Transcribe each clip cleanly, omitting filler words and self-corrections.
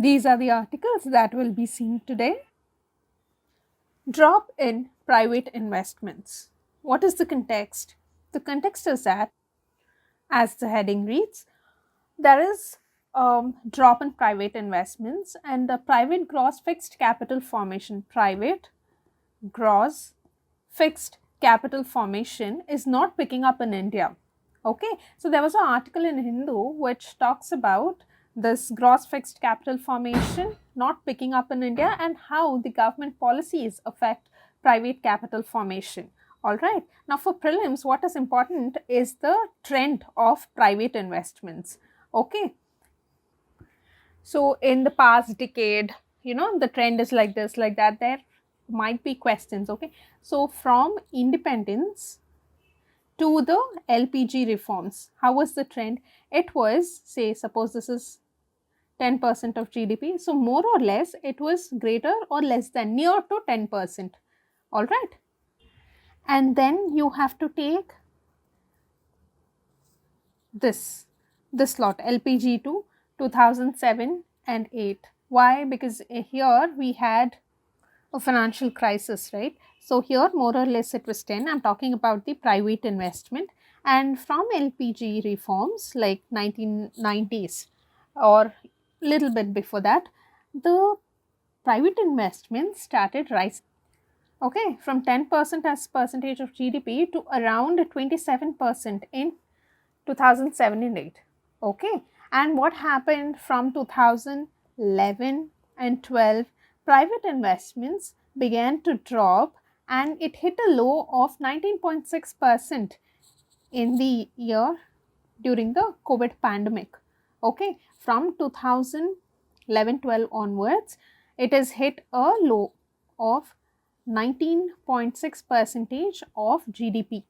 These are the articles that will be seen today. Drop in private investments. What is the context? The context is that, as the heading reads, there is drop in private investments and the private gross fixed capital formation. Private gross fixed capital formation is not picking up in India. Okay, so there was an article in Hindu which talks about this gross fixed capital formation not picking up in India and how the government policies affect private capital formation. All right, now for prelims, what is important is the trend of private investments. Okay, so in the past decade, the trend is like this, like that. There might be questions. Okay, so from independence to the LPG reforms, how was the trend? It was, say, suppose this is 10% of GDP. So more or less, it was greater or less than, near to 10%. All right. And then you have to take this lot LPG to 2007 and 8. Why? Because here we had a financial crisis, right? So here more or less it was 10. I'm talking about the private investment. And from LPG reforms like 1990s or little bit before that, the private investment started rising. Okay, from 10% as percentage of GDP to around 27% in 2007 and 8. Okay, and what happened from 2011 and 12? Private investments began to drop and it hit a low of 19.6% in the year during the COVID pandemic. Okay, from 2011-12 onwards, it has hit a low of 19.6% of GDP.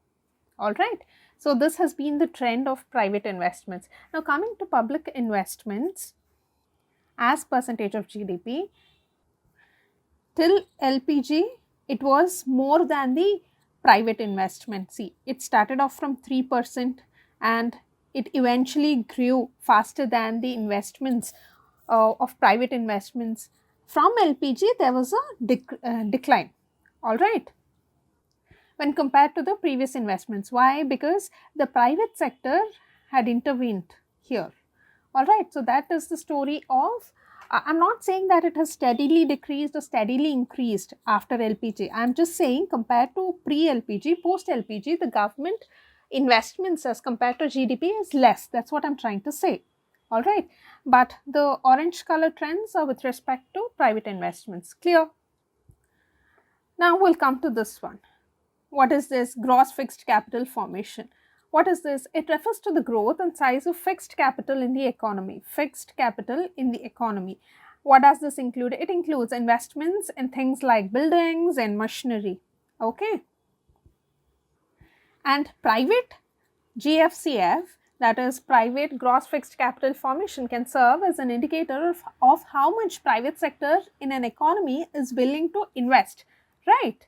All right. So this has been the trend of private investments. Now coming to public investments as percentage of GDP, till LPG, it was more than the private investment. See, it started off from 3% and it eventually grew faster than the investments of private investments. From LPG, there was a decline. All right, when compared to the previous investments. Why? Because the private sector had intervened here. All right, so that is the story of, I'm not saying that it has steadily decreased or steadily increased after LPG. I'm just saying compared to pre-LPG, post-LPG, the government investments as compared to GDP is less. That's what I'm trying to say. All right, but the orange color trends are with respect to private investments. Clear? Now we'll come to this one. What is this gross fixed capital formation? What is this? It refers to the growth and size of fixed capital in the economy. Fixed capital in the economy. What does this include? It includes investments in things like buildings and machinery. Okay. And private GFCF, that is private gross fixed capital formation, can serve as an indicator of how much private sector in an economy is willing to invest, right?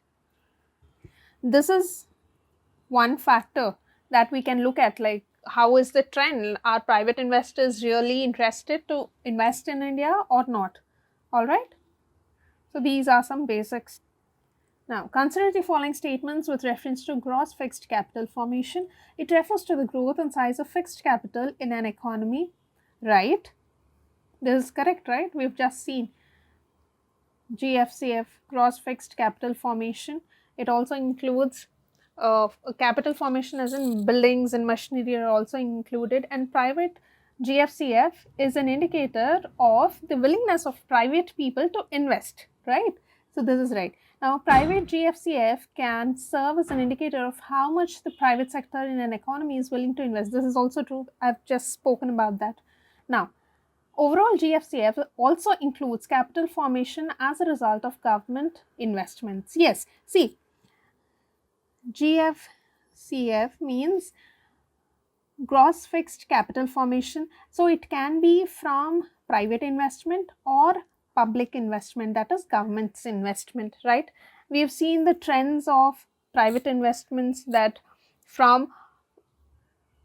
This is one factor that we can look at, like how is the trend? Are private investors really interested to invest in India or not? All right. So these are some basics. Now consider the following statements with reference to gross fixed capital formation. It refers to the growth and size of fixed capital in an economy, right? This is correct, right? We've just seen GFCF, gross fixed capital formation. It also includes capital formation as in buildings and machinery are also included, and private GFCF is an indicator of the willingness of private people to invest, right? So this is right. Now private GFCF can serve as an indicator of how much the private sector in an economy is willing to invest. This is also true. I've just spoken about that. Now overall GFCF also includes capital formation as a result of government investments. Yes, see, GFCF means gross fixed capital formation. So it can be from private investment or public investment, that is government's investment, right? We have seen the trends of private investments that from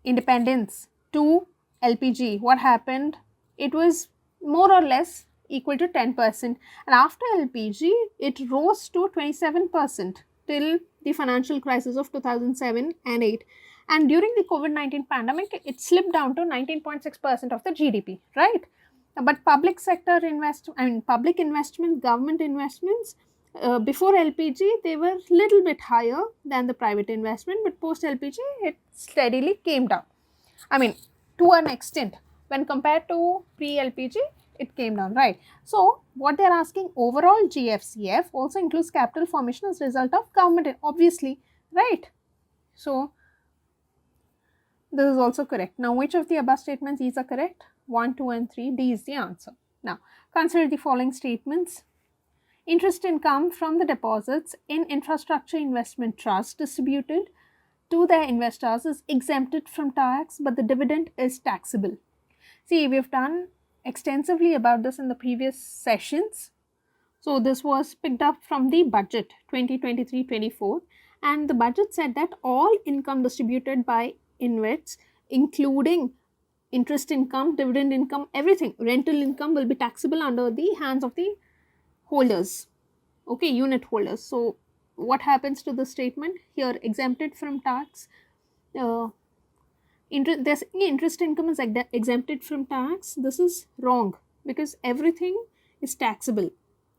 independence to LPG, what happened? It was more or less equal to 10%, and after LPG it rose to 27% till the financial crisis of 2007 and 8, and during the COVID-19 pandemic it slipped down to 19.6% of the GDP, right? But public sector public investment, government investments, before LPG they were little bit higher than the private investment, but post LPG it steadily came down. I mean, to an extent, when compared to pre-LPG, it came down, right? So, what they are asking, overall GFCF also includes capital formation as a result of government, obviously, right? So, this is also correct. Now, which of the above statements is correct? 1, 2 and 3, D is the answer. Now, consider the following statements. Interest income from the deposits in infrastructure investment trust distributed to their investors is exempted from tax, but the dividend is taxable. See, we've done extensively about this in the previous sessions. So, this was picked up from the budget 2023-24, and the budget said that all income distributed by InvITs, including interest income, dividend income, everything, rental income will be taxable under the hands of the holders, okay, unit holders. So, what happens to the statement here? Exempted from tax. Interest income is exempted from tax. This is wrong because everything is taxable.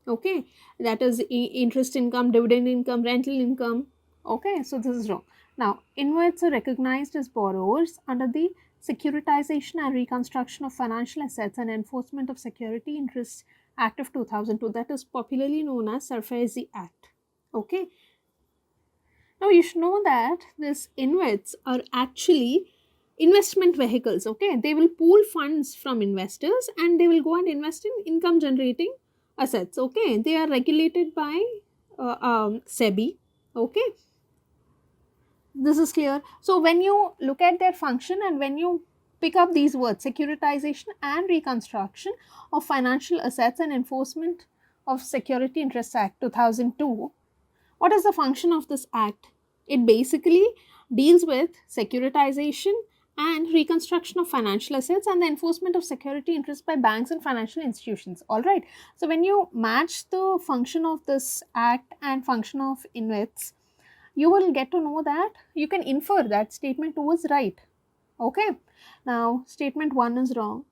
Okay, that is interest income, dividend income, rental income. Okay, so this is wrong. Now, InvITs are recognized as borrowers under the Securitization and Reconstruction of Financial Assets and Enforcement of Security Interests Act of 2002, that is popularly known as SARFAESI Act. Okay. Now, you should know that these InvITs are actually investment vehicles. Okay, they will pool funds from investors and they will go and invest in income generating assets. Okay, they are regulated by SEBI. Okay, this is clear. So, when you look at their function and when you pick up these words, securitization and reconstruction of financial assets and enforcement of Security Interest Act 2002, what is the function of this act? It basically deals with securitization and reconstruction of financial assets and the enforcement of security interests by banks and financial institutions. All right. So, when you match the function of this act and function of InvITs, you will get to know that you can infer that statement 2 is right. Okay. Now, statement 1 is wrong.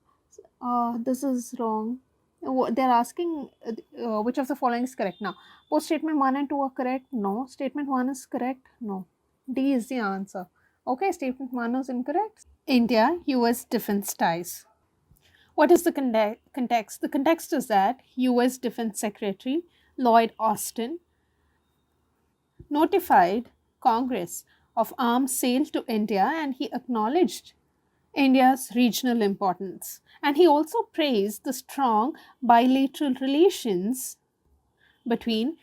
This is wrong. They are asking which of the following is correct. Now, both statement 1 and 2 are correct. No. Statement 1 is correct. No. D is the answer. Okay, statement 1 is incorrect. India-US defense ties. What is the context? The context is that US Defense Secretary Lloyd Austin notified Congress of arms sale to India and he acknowledged India's regional importance. And he also praised the strong bilateral relations between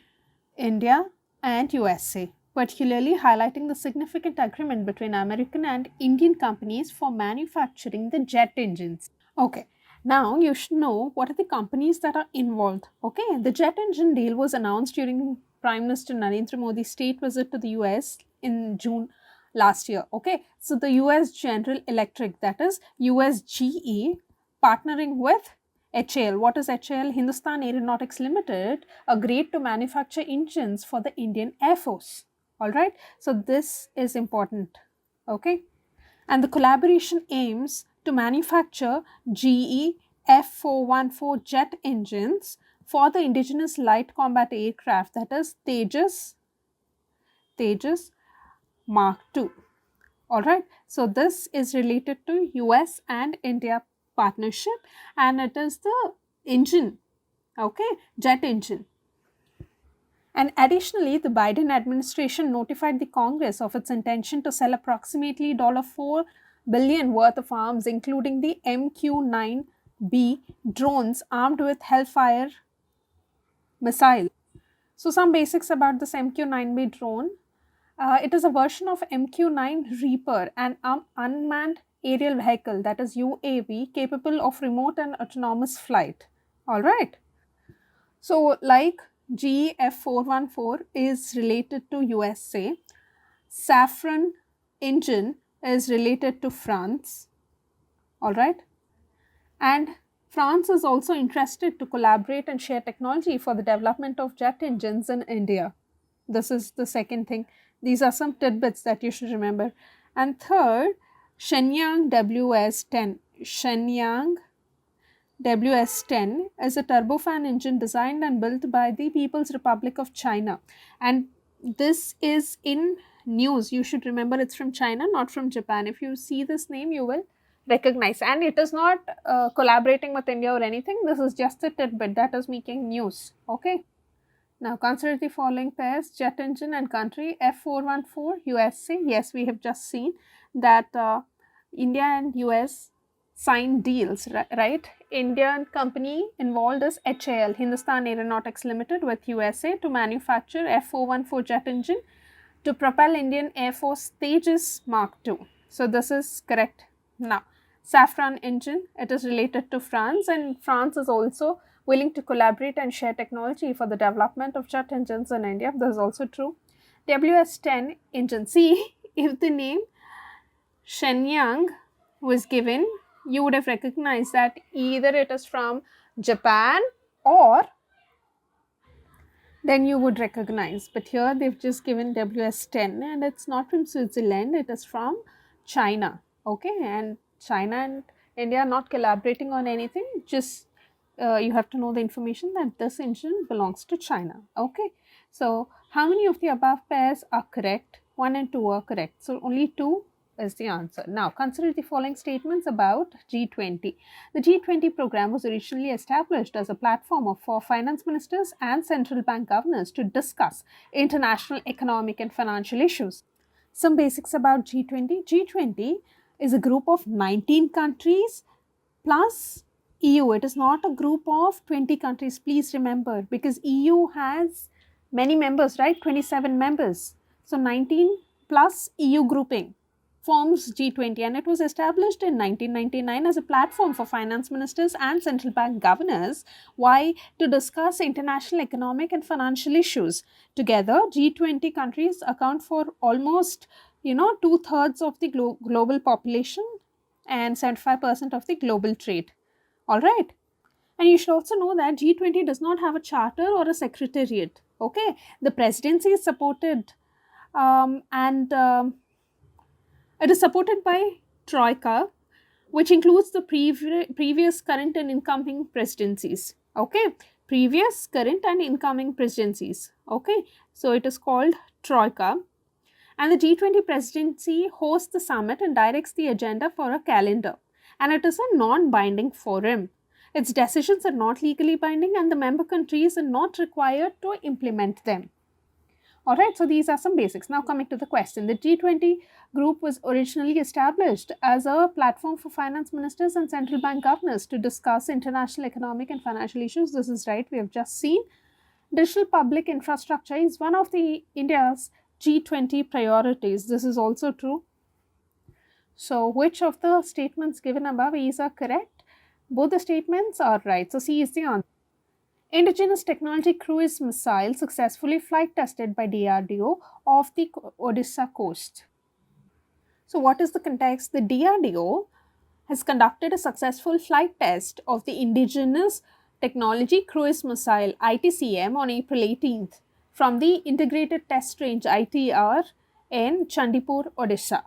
India and USA, particularly highlighting the significant agreement between American and Indian companies for manufacturing the jet engines. Okay, now you should know what are the companies that are involved. Okay, the jet engine deal was announced during Prime Minister Narendra Modi's state visit to the US in June last year. Okay, so the US General Electric, that is USGE, partnering with HAL. What is HAL? Hindustan Aeronautics Limited, agreed to manufacture engines for the Indian Air Force. All right, so this is important. Okay, and the collaboration aims to manufacture GE F414 jet engines for the indigenous light combat aircraft, that is Tejas Mark II. Alright, so this is related to US and India partnership and it is the engine, okay, jet engine. And additionally, the Biden administration notified the Congress of its intention to sell approximately $4 billion worth of arms, including the MQ-9B drones armed with Hellfire missiles. So, some basics about this MQ-9B drone. It is a version of MQ-9 Reaper, an unmanned aerial vehicle, that is UAV, capable of remote and autonomous flight. Alright. So, like GE F414 is related to USA, Safran engine is related to France. Alright. And France is also interested to collaborate and share technology for the development of jet engines in India. This is the second thing. These are some tidbits that you should remember. And third, Shenyang WS10. Shenyang WS10 is a turbofan engine designed and built by the People's Republic of China. And this is in news. You should remember it's from China, not from Japan. If you see this name, you will recognize. And it is not collaborating with India or anything. This is just a tidbit that is making news. Okay. Now consider the following pairs: jet engine and country. F414 USA. Yes, we have just seen that India and US signed deals, right? Indian company involved is HAL, Hindustan Aeronautics Limited, with USA to manufacture F414 jet engine to propel Indian Air Force Tejas Mark II. So this is correct. Now, Safran engine, it is related to France, and France is also willing to collaborate and share technology for the development of jet engines in India. This is also true. WS10 engine. See, if the name Shenyang was given, you would have recognized that either it is from Japan or then you would recognize. But here they've just given WS10 and it's not from Switzerland, it is from China. Okay, and China and India are not collaborating on anything, just you have to know the information that this engine belongs to China. Okay, so how many of the above pairs are correct? 1 and 2 are correct. So only 2 is the answer. Now consider the following statements about G20. The G20 program was originally established as a platform for finance ministers and central bank governors to discuss international economic and financial issues. Some basics about G20. G20 is a group of 19 countries plus EU. It is not a group of 20 countries, please remember, because EU has many members, right? 27 members. So 19 plus EU grouping forms G20, and it was established in 1999 as a platform for finance ministers and central bank governors. Why? To discuss international economic and financial issues. Together, G20 countries account for almost 2/3 of the global population and 75% of the global trade. All right. And you should also know that G20 does not have a charter or a secretariat. Okay. The presidency is supported it is supported by Troika, which includes the previous, current and incoming presidencies. Okay. Previous, current and incoming presidencies. Okay. So it is called Troika. And the G20 presidency hosts the summit and directs the agenda for a calendar. And it is a non-binding forum. Its decisions are not legally binding and the member countries are not required to implement them. Alright, so these are some basics. Now coming to the question. The G20 group was originally established as a platform for finance ministers and central bank governors to discuss international economic and financial issues. This is right, we have just seen. Digital public infrastructure is one of the India's G20 priorities. This is also true. So which of the statements given above is are correct? Both the statements are right. So C is the answer. Indigenous technology cruise missile successfully flight tested by DRDO off the Odisha coast. So what is the context? The DRDO has conducted a successful flight test of the indigenous technology cruise missile ITCM on April 18th from the Integrated Test Range ITR in Chandipur, Odisha.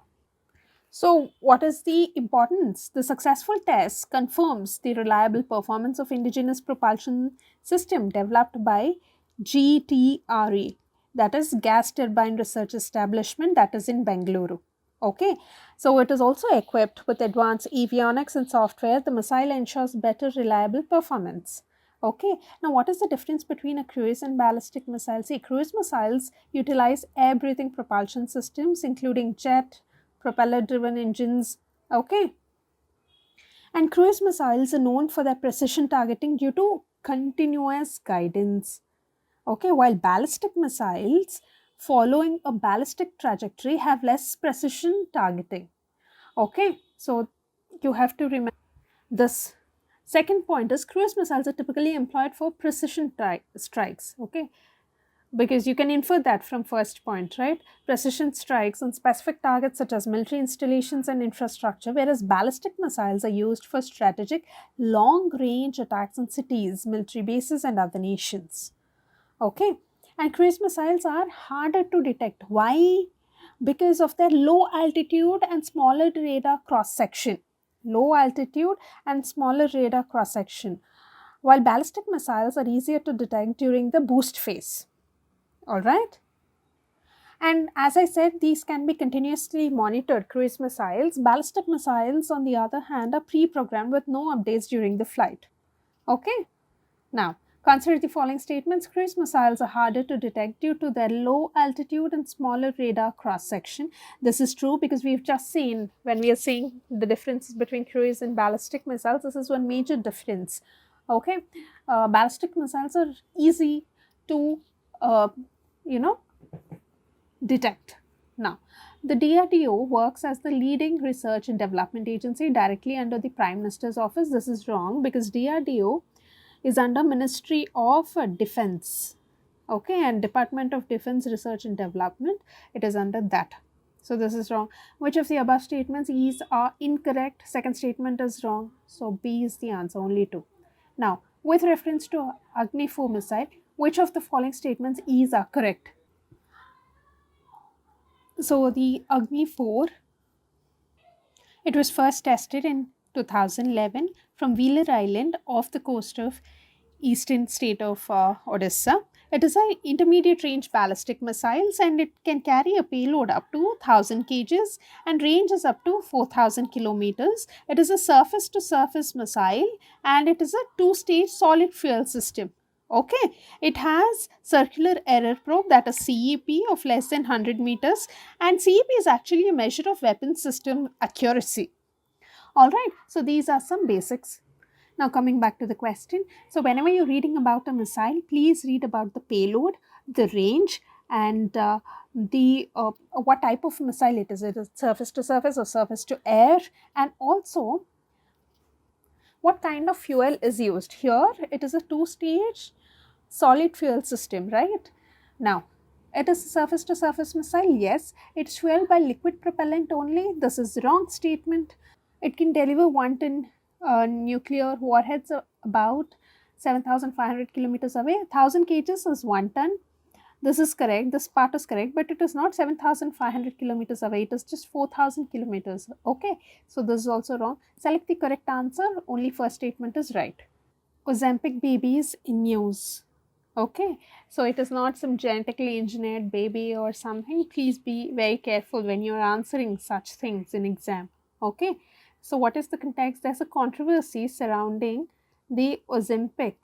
So what is the importance? The successful test confirms the reliable performance of indigenous propulsion system developed by GTRE, that is Gas Turbine Research Establishment, that is in Bengaluru. Okay, so it is also equipped with advanced avionics and software. The missile ensures better reliable performance. Okay, now what is the difference between a cruise and ballistic missile? See, cruise missiles utilize air-breathing propulsion systems including jet, propeller-driven engines. Okay, and cruise missiles are known for their precision targeting due to continuous guidance. Okay, while ballistic missiles following a ballistic trajectory have less precision targeting. Okay, so you have to remember this. Second point is cruise missiles are typically employed for precision strikes. Okay, because you can infer that from first point, right? Precision strikes on specific targets such as military installations and infrastructure, whereas ballistic missiles are used for strategic long-range attacks on cities, military bases, and other nations. Okay, and cruise missiles are harder to detect. Why? Because of their low altitude and smaller radar cross section. Low altitude and smaller radar cross section. While ballistic missiles are easier to detect during the boost phase. All right. And as I said, these can be continuously monitored. Cruise missiles. Ballistic missiles, on the other hand, are pre-programmed with no updates during the flight. Okay. Now, consider the following statements. Cruise missiles are harder to detect due to their low altitude and smaller radar cross section. This is true because we've just seen, when we are saying the differences between cruise and ballistic missiles, this is one major difference. Okay, ballistic missiles are easy to, detect. Now, the DRDO works as the leading research and development agency directly under the Prime Minister's office. This is wrong because DRDO is under Ministry of Defense. Okay, and Department of Defense Research and Development, it is under that. So this is wrong. Which of the above statements are incorrect? Second statement is wrong. So B is the answer, only 2. Now, with reference to Agni 4 missile, which of the following statements are correct? So the Agni 4, it was first tested in 2011 from Wheeler Island off the coast of eastern state of Odisha. It is an intermediate range ballistic missiles and it can carry a payload up to 1000 kgs and range is up to 4000 kilometers. It is a surface to surface missile and it is a two-stage solid fuel system. Okay, it has circular error probe, that is CEP, of less than 100 meters, and CEP is actually a measure of weapon system accuracy. Alright, so these are some basics. Now coming back to the question, so whenever you're reading about a missile, please read about the payload, the range, and what type of missile it is. It is surface to surface or surface to air, and also what kind of fuel is used. Here it is a two-stage solid fuel system, right? Now, it is a surface to surface missile. Yes, it's fueled by liquid propellant only. This is wrong statement. It can deliver 1 ton nuclear warheads about 7,500 kilometers away. 1000 kgs is 1 ton. This is correct. This part is correct, but it is not 7,500 kilometers away. It is just 4,000 kilometers. Okay, so this is also wrong. Select the correct answer. Only first statement is right. Ozempic babies in news. Okay, so it is not some genetically engineered baby or something. Please be very careful when you are answering such things in exam. Okay, so what is the context? There's a controversy surrounding the Ozempic,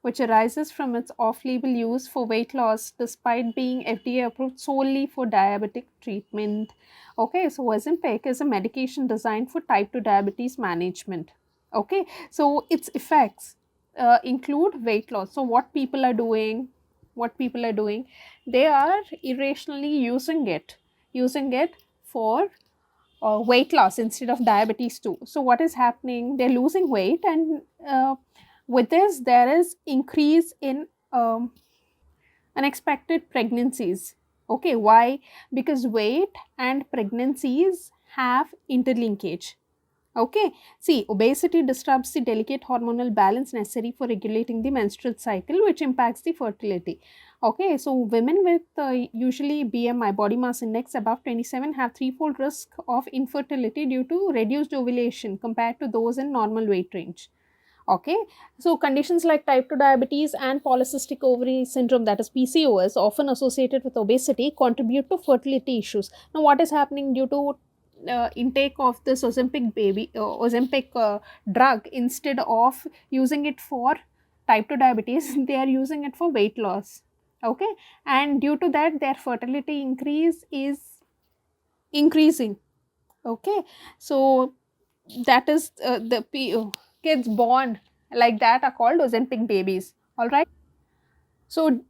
which arises from its off-label use for weight loss despite being FDA approved solely for diabetic treatment. Okay, so Ozempic is a medication designed for type 2 diabetes management. Okay, so its effects include weight loss. So what people are doing, they are irrationally using it for weight loss instead of diabetes too. So what is happening? They're losing weight, and with this there is increase in unexpected pregnancies. Okay, why? Because weight and pregnancies have interlinkage. Okay, see, obesity disrupts the delicate hormonal balance necessary for regulating the menstrual cycle, which impacts the fertility. Okay, so women with usually BMI, body mass index, above 27 have threefold risk of infertility due to reduced ovulation compared to those in normal weight range. Okay, so conditions like type 2 diabetes and polycystic ovary syndrome, that is PCOS, often associated with obesity, contribute to fertility issues. Now, what is happening due to intake of this Ozempic drug? Instead of using it for type 2 diabetes, they are using it for weight loss. Okay, and due to that their fertility increase is increasing. Okay, so that is kids born like that are called Ozempic babies. All right, so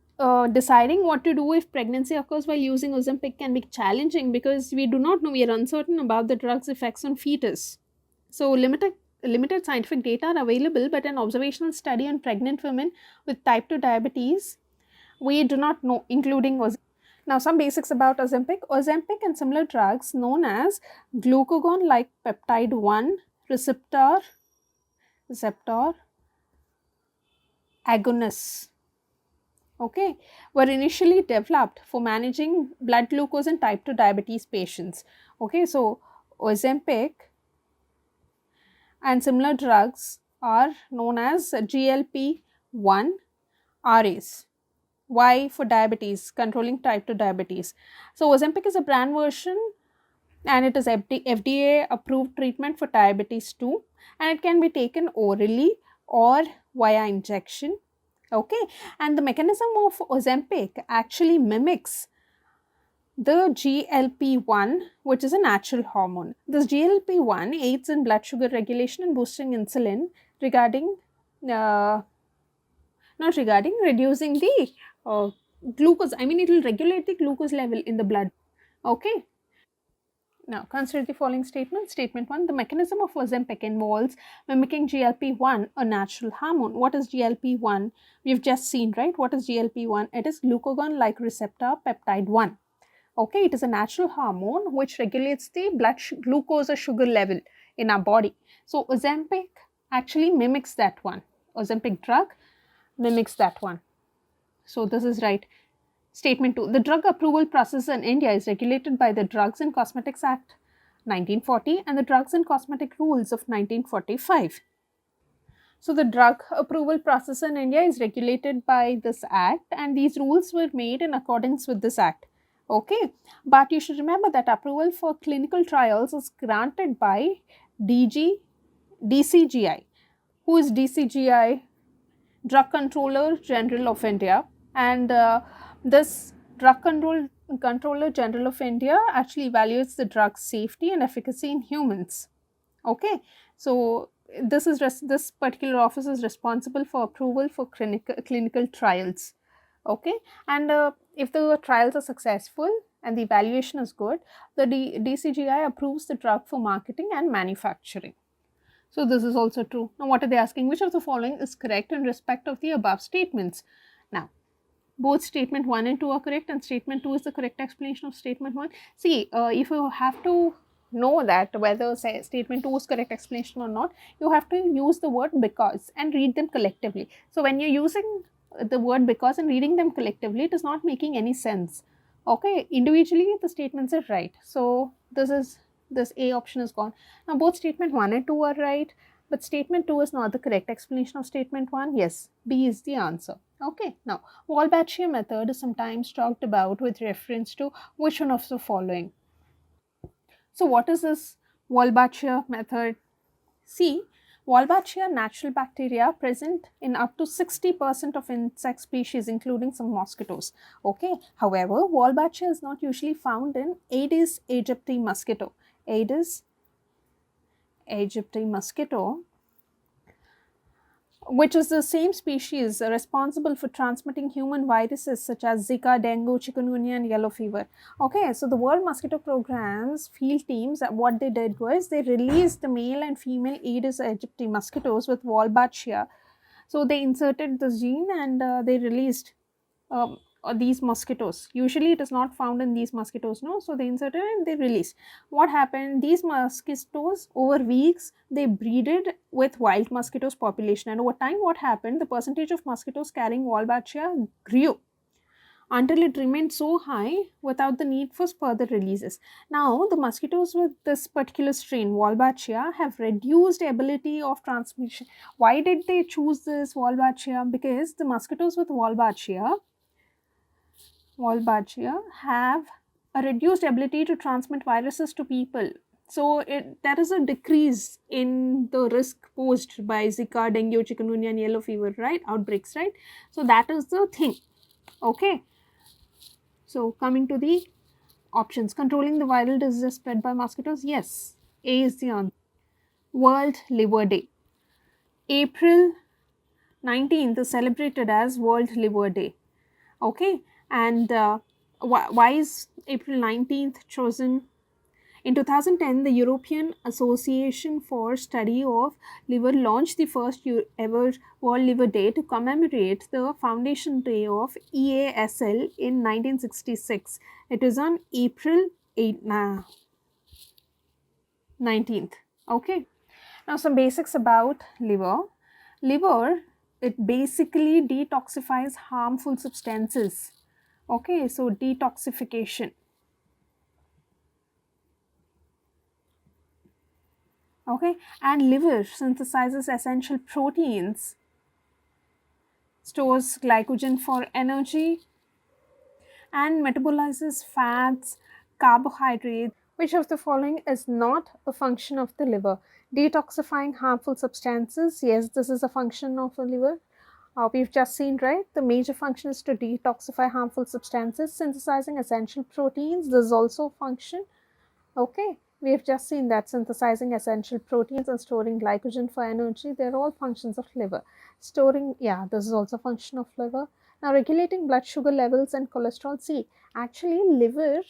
deciding what to do if pregnancy occurs while using Ozempic can be challenging because we do not know, we are uncertain about the drug's effects on fetus. So limited scientific data are available, but an observational study on pregnant women with type 2 diabetes We do not know, including now some basics about Ozempic. Ozempic and similar drugs known as glucagon-like peptide 1 receptor agonists, okay, were initially developed for managing blood glucose in type 2 diabetes patients. Okay, so Ozempic and similar drugs are known as GLP-1 RAs. Why? For diabetes, controlling type 2 diabetes. So Ozempic is a brand version and it is FDA approved treatment for diabetes 2, and it can be taken orally or via injection. Okay, and the mechanism of Ozempic actually mimics the GLP-1, which is a natural hormone. This GLP-1 aids in blood sugar regulation and boosting insulin regarding not regarding reducing the glucose. I mean, it will regulate the glucose level in the blood. Okay. Now, consider the following statements. Statement 1, the mechanism of Ozempic involves mimicking GLP-1, a natural hormone. What is GLP-1? We've just seen, right? What is GLP-1? It is glucagon-like receptor peptide 1. Okay, it is a natural hormone which regulates the blood glucose or sugar level in our body. So, Ozempic actually mimics that one. Ozempic drug mimics that one. So, this is right. Statement 2, the drug approval process in India is regulated by the Drugs and Cosmetics Act 1940 and the Drugs and Cosmetic Rules of 1945. So, the drug approval process in India is regulated by this act, and these rules were made in accordance with this act. Okay, but you should remember that approval for clinical trials is granted by DCGI. Who is DCGI? Drug Controller General of India, and this Drug Controller General of India actually evaluates the drug's safety and efficacy in humans. Okay, so this particular office is responsible for approval for clinical trials. Okay, and if the trials are successful and the evaluation is good, the DCGI approves the drug for marketing and manufacturing. So this is also true. Now what are they asking? Which of the following is correct in respect of the above statements? Now, both statement 1 and 2 are correct, and statement 2 is the correct explanation of statement 1. See, if you have to know that whether statement 2 is correct explanation or not, you have to use the word because and read them collectively. So when you're using the word because and reading them collectively, it is not making any sense. Okay, individually the statements are right. So this A option is gone. Now both statement 1 and 2 are right, but statement 2 is not the correct explanation of statement 1. Yes, B is the answer. Okay, now Walbachia method is sometimes talked about with reference to which one of the following. So what is this Walbachia method? See, Walbachia natural bacteria present in up to 60% of insect species, including some mosquitoes. Okay, however, Walbachia is not usually found in Aedes aegypti mosquito. Aedes aegypti mosquito, which is the same species responsible for transmitting human viruses such as Zika, dengue, chikungunya and yellow fever. Okay, so the World Mosquito Program's field teams, what they did was they released the male and female Aedes aegypti mosquitoes with Walbachia. So they inserted the gene and they released these mosquitoes. Usually it is not found in these mosquitoes, no? So they inserted and they released. What happened? These mosquitoes over weeks they breeded with wild mosquitoes population, and over time what happened? The percentage of mosquitoes carrying Walbachia grew until it remained so high without the need for further releases. Now the mosquitoes with this particular strain Walbachia have reduced ability of transmission. Why did they choose this Walbachia? Because the mosquitoes with Walbachia have a reduced ability to transmit viruses to people. So there is a decrease in the risk posed by Zika, dengue, chikungunya and yellow fever, right? Outbreaks, right? So that is the thing. Okay. So coming to the options, controlling the viral disease spread by mosquitoes. Yes, A is the answer. World Liver Day. April 19th is celebrated as World Liver Day. Okay. And why is April 19th chosen? In 2010, the European Association for Study of Liver launched the first ever World Liver Day to commemorate the foundation day of EASL in 1966. It is on April 19th. Okay. Now some basics about liver. Liver, it basically detoxifies harmful substances. Okay, so detoxification. Okay, and liver synthesizes essential proteins, stores glycogen for energy, and metabolizes fats, carbohydrates. Which of the following is not a function of the liver? Detoxifying harmful substances. Yes, this is a function of the liver. We've just seen, right? The major function is to detoxify harmful substances. Synthesizing essential proteins. This is also a function. Okay, we have just seen that synthesizing essential proteins and storing glycogen for energy, they're all functions of liver. Storing, yeah, this is also a function of liver. Now, regulating blood sugar levels and cholesterol. See, actually, liver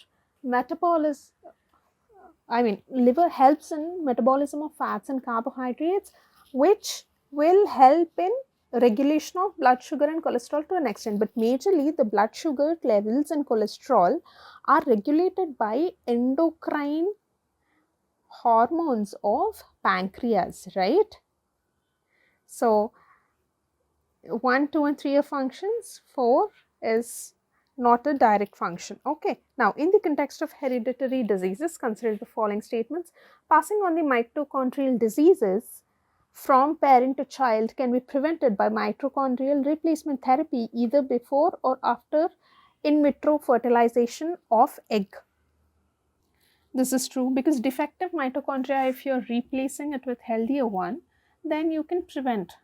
liver helps in metabolism of fats and carbohydrates, which will help in regulation of blood sugar and cholesterol to an extent. But majorly, the blood sugar levels and cholesterol are regulated by endocrine hormones of pancreas, right? So 1, 2 and 3 are functions, 4 is not a direct function. Okay. Now, in the context of hereditary diseases, consider the following statements. Passing on the mitochondrial diseases from parent to child can be prevented by mitochondrial replacement therapy either before or after in vitro fertilization of egg. This is true because defective mitochondria, if you're replacing it with healthier one, then you can prevent,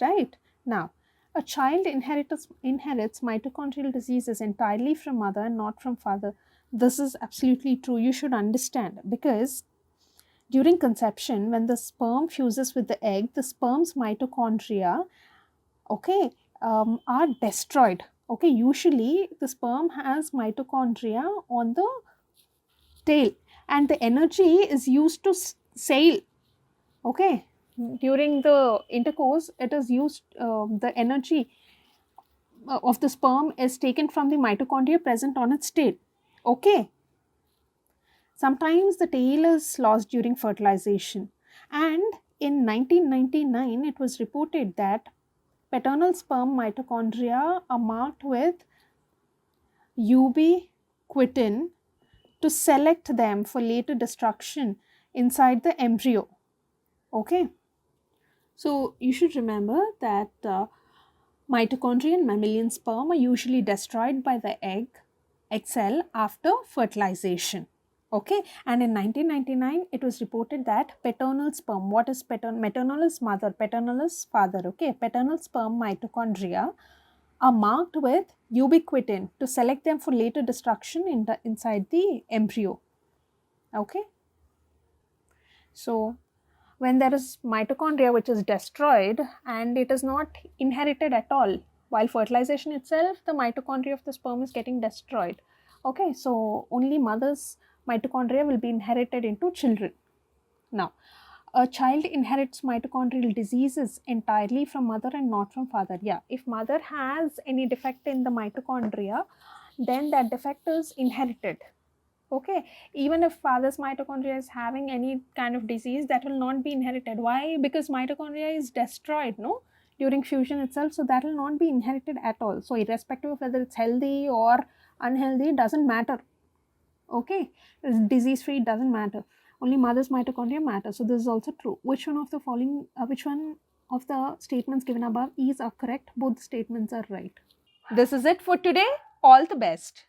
right? Now, a child inherits mitochondrial diseases entirely from mother and not from father. This is absolutely true. You should understand because during conception, when the sperm fuses with the egg, the sperm's mitochondria, okay, are destroyed. Okay, usually the sperm has mitochondria on the tail and the energy is used to sail. Okay, during the intercourse, it is used, the energy of the sperm is taken from the mitochondria present on its tail. Okay, sometimes the tail is lost during fertilization, and in 1999 it was reported that paternal sperm mitochondria are marked with ubiquitin to select them for later destruction inside the embryo. Okay, so you should remember that mitochondria in mammalian sperm are usually destroyed by the egg cell after fertilization. Okay, and in 1999 it was reported that paternal sperm, what is maternal is mother, paternal is father. Okay, paternal sperm mitochondria are marked with ubiquitin to select them for later destruction inside the embryo. Okay, so when there is mitochondria which is destroyed and it is not inherited at all, while fertilization itself, the mitochondria of the sperm is getting destroyed. Okay, so only mother's mitochondria will be inherited into children. Now, a child inherits mitochondrial diseases entirely from mother and not from father. Yeah, if mother has any defect in the mitochondria, then that defect is inherited. Okay, even if father's mitochondria is having any kind of disease, that will not be inherited. Why? Because mitochondria is destroyed, no, during fusion itself, so that will not be inherited at all. So irrespective of whether it's healthy or unhealthy, doesn't matter. Okay, disease free, doesn't matter. Only mother's mitochondria matter. So this is also true. Which one of the following, which one of the statements given above are correct? Both the statements are right. This is it for today. All the best.